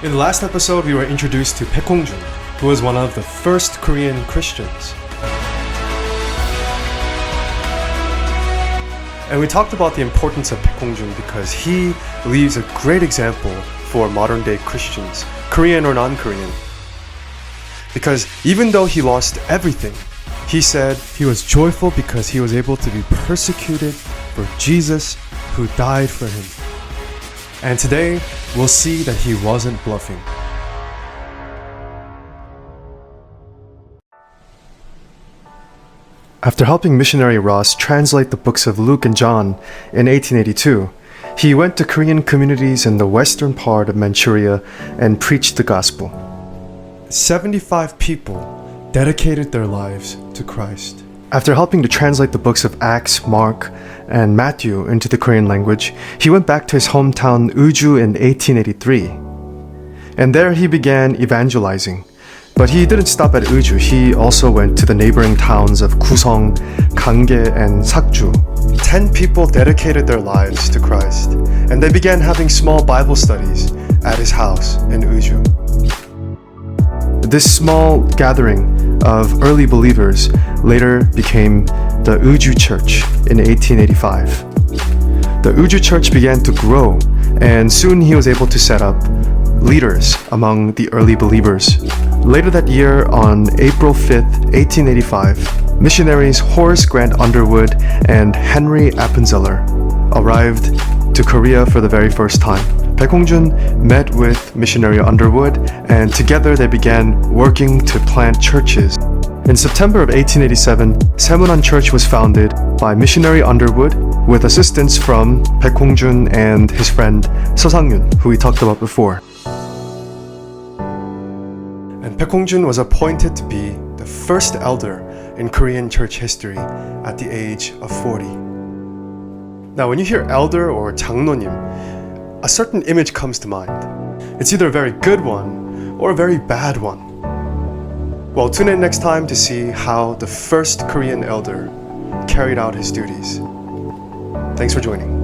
In the last episode, we were introduced to Baek Hong-Joon, who was one of the first Korean Christians. And we talked about the importance of Baek Hong-Joon because he leaves a great example for modern-day Christians, Korean or non-Korean. Because even though he lost everything, he said he was joyful because he was able to be persecuted for Jesus who died for him. And today, we'll see that he wasn't bluffing. After helping missionary Ross translate the books of Luke and John in 1882, he went to Korean communities in the western part of Manchuria and preached the gospel. 75 people dedicated their lives to Christ. After helping to translate the books of Acts, Mark, and Matthew into the Korean language, he went back to his hometown Uju in 1883. And there he began evangelizing. But he didn't stop at Uju. He also went to the neighboring towns of Kusong, Gangge, and Sakju. 10 people dedicated their lives to Christ, and they began having small Bible studies at his house in Uju. This small gathering of early believers later became the Uju Church in 1885. The Uju Church began to grow, and soon he was able to set up leaders among the early believers. Later that year, on April 5th, 1885, missionaries Horace Grant Underwood and Henry Appenzeller arrived to Korea for the very first time. Baek Hong-Joon met with missionary Underwood, and together they began working to plant churches. In September of 1887, Saemunan Church was founded by missionary Underwood with assistance from Baek Hong-Joon and his friend Seo Sang-yun, who we talked about before. And Baek Hong-Joon was appointed to be the first elder in Korean church history at the age of 40. Now, when you hear elder or 장로님, a certain image comes to mind. It's either a very good one or a very bad one. Well, tune in next time to see how the first Korean elder carried out his duties. Thanks for joining.